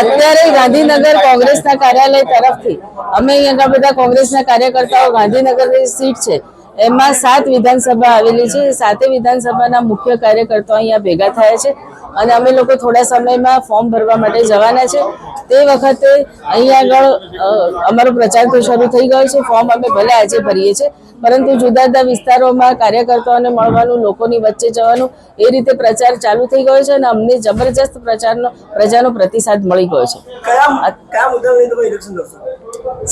અત્યારે ગાંધીનગર કોંગ્રેસના કાર્યાલય તરફથી અમે અહીંયા બધા કોંગ્રેસના કાર્યકર્તાઓ ગાંધીનગરની સીટ છે એમાં 7 વિધાનસભા આવેલી છે. 7 વિધાનસભાના મુખ્ય કાર્યકર્તાઓ અહીંયા ભેગા થયા છે અને અમે લોકો થોડા સમયમાં ફોર્મ ભરવા માટે જવાના છે. તે વખતે અહીંયા આગળ અમારો પ્રચાર તો શરૂ થઈ ગયો છે. ફોર્મ અમે ભલે આજે ભરીએ છીએ, પરંતુ જુદા જુદા વિસ્તારોમાં કાર્યકર્તાઓને મળવાનું, લોકોની વચ્ચે જવાનું, એ રીતે પ્રચાર ચાલુ થઈ ગયો છે અને અમને જબરજસ્ત પ્રજાનો પ્રતિસાદ મળી ગયો છે.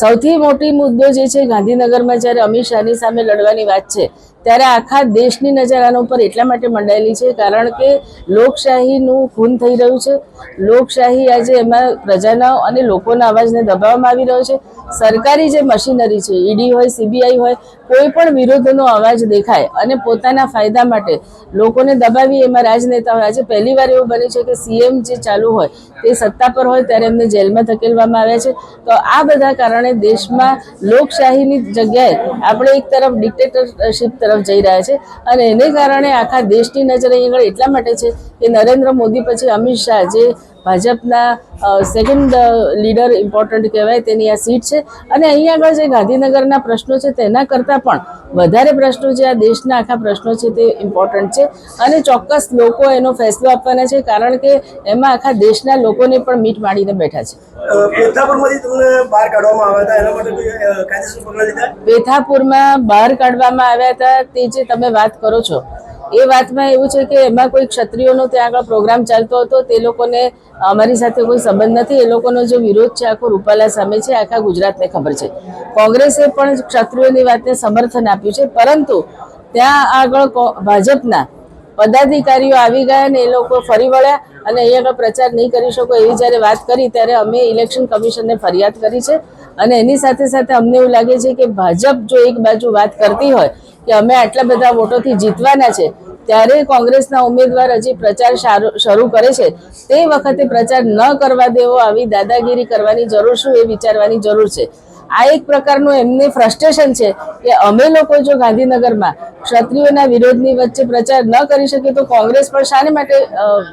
સૌથી મોટી મુદ્દો જે છે ગાંધીનગરમાં જ્યારે અમિત શાહની સામે લડવાની વાત છે ત્યારે આખા દેશની નજર આના ઉપર એટલા માટે મંડાયેલી છે કારણ કે લોકશાહીનું ખૂન થઈ રહ્યું છે. લોકશાહી આજે એમાં પ્રજાના અને લોકોના અવાજને દબાવવામાં આવી રહ્યો છે. સરકારી જે મશીનરી છે, ઈડી હોય, સીબીઆઈ હોય, કોઈ પણ વિરોધનો અવાજ દેખાય અને પોતાના ફાયદા માટે લોકોને દબાવી એમાં રાજનેતા હોય. આજે પહેલી વાર એવું બન્યું છે કે સીએમ જે ચાલુ હોય તે સત્તા પર હોય ત્યારે એમને જેલમાં ધકેલવામાં આવ્યા છે. તો આ બધા કારણે દેશમાં લોકશાહીની જગ્યાએ આપણે એક તરફ ડિક્ટેટરશીપ તરફ જઈ રહ્યા છે અને એને કારણે આખા દેશની નજર અહીં આગળ એટલા માટે છે કે નરેન્દ્ર મોદી પછી અમિત શાહ જે ભાજપના સેકન્ડ લીડર ઇમ્પોર્ટન્ટ કહેવાય તેની આ સીટ છે અને અહીંયા આગળ જે ગાંધીનગરના પ્રશ્નો છે તેના કરતાં પણ વધારે પ્રશ્નો જે આ દેશના આખા પ્રશ્નો છે તે ઇમ્પોર્ટન્ટ છે અને ચોક્કસ લોકો એનો ફેસલો આપવાના છે કારણ કે એમાં આખા દેશના લોકોને પણ મીટ માંડીને બેઠા છે. પેથાપુરમાં બહાર કાઢવામાં આવ્યા હતા તે જે તમે વાત કરો છો એ વાતમાં એવું છે કે એમાં કોઈ ક્ષત્રિયોનો ત્યાં આગળ પ્રોગ્રામ ચાલતો હતો. તે લોકોને અમારી સાથે કોઈ સંબંધ નથી. એ લોકોનો જે વિરોધ છે આખો રૂપાલા સામે છે, આખા ગુજરાતને ખબર છે. કોંગ્રેસે પણ ક્ષત્રિયોની વાતને સમર્થન આપ્યું છે, પરંતુ ત્યાં આગળ ભાજપના પદાધિકારીઓ આવી ગયા ને એ લોકો ફરી વળ્યા અને અહીંયા આગળ પ્રચાર નહીં કરી શકો એવી જ્યારે વાત કરી ત્યારે અમે ઇલેક્શન કમિશનને ફરિયાદ કરી છે અને એની સાથે સાથે અમને એવું લાગે છે કે ભાજપ જો એક બાજુ વાત કરતી હોય કે અમે આટલા બધા વોટોથી જીતવાના છે ત્યારે કોંગ્રેસના ઉમેદવાર હજી પ્રચાર શરૂ કરે છે તે વખતે પ્રચાર ન કરવા દેવો, આવી દાદાગીરી કરવાની જરૂર શું એ વિચારવાની જરૂર છે. આ એક પ્રકારનું એમને ફ્રસ્ટ્રેશન છે કે અમે લોકો જો ગાંધીનગરમાં ક્ષત્રિયોના વિરોધની વચ્ચે પ્રચાર ન કરી શકીએ તો કોંગ્રેસ પણ શાને માટે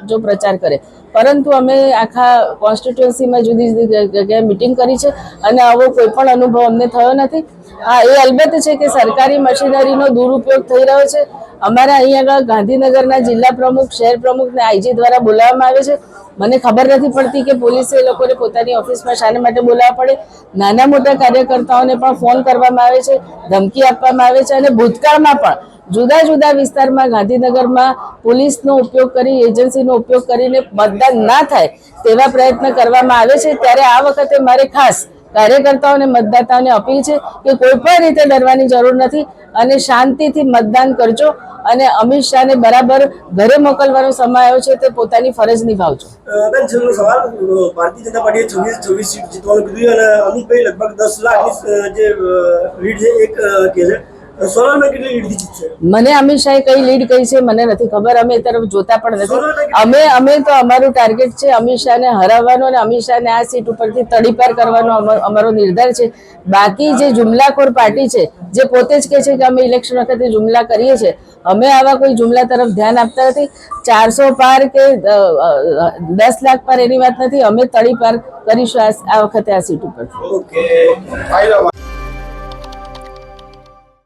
જો પ્રચાર કરે. પરંતુ અમે આખા કોન્સ્ટિટ્યુઅન્સીમાં જુદી જુદી જગ્યાએ મિટિંગ કરી છે અને આવો કોઈ પણ અનુભવ અમને થયો નથી. હા, એ અલબત્ત છે કે સરકારી મશીનરીનો દુરુપયોગ થઈ રહ્યો છે. અમારા અહીંયા આગળ ગાંધીનગરના જિલ્લા પ્રમુખ, શહેર પ્રમુખને આઈજી દ્વારા બોલાવવામાં આવે છે. મને ખબર નથી પડતી કે પોલીસે એ લોકોને પોતાની ઓફિસમાં શાને માટે બોલાવવા પડે. નાના મોટા કાર્યકર્તાઓને પણ ફોન કરવામાં આવે છે, ધમકી આપવામાં આવે છે અને ભૂતકાળમાં પણ જુદા જુદા વિસ્તારમાં ગાંધીનગરમાં પોલીસનો ઉપયોગ કરી, એજન્સીનો ઉપયોગ કરીને મતદાન ના થાય તેવા પ્રયત્ન કરવામાં આવે છે. ત્યારે આ વખતે મારે ખાસ કાર્યકર્તાઓને, મતદાતાઓને અપીલ છે કે કોઈ પણ રીતે ડરવાની જરૂર નથી અને શાંતિથી મતદાન કરજો અને અમિત શાહને બરાબર ઘરે મોકલવાનો સમય આવ્યો છે તે પોતાની ફરજ નિભાવજો. ભારતીય જનતા પાર્ટીએ 26 સીટ જીતવાનું કીધું અને અમિતભાઈ લગભગ 10 લાખની જે લીડ છે એક કે છે. મને અમિત શાહે કઈ લીડ કહી છે મને નથી ખબર. અમે એ તરફ જોતા પણ નથી. અમે તો અમારું ટાર્ગેટ છે અમિત શાહને હરાવવાનો અને અમિત શાહને આ સીટ ઉપરથી તડીપાર કરવાનો અમારો નિર્ધાર છે. બાકી જે જુમલાખોર પાર્ટી છે જે પોતે જ કહે છે કે અમે ઇલેક્શન વખતે જુમલા કરીએ છીએ, અમે આવા કોઈ જુમલા તરફ ધ્યાન આપતા નથી. 400 પાર કે 10 લાખ પાર એની વાત નથી. અમે તડીપાર કરીશું આ વખતે આ સીટ ઉપર.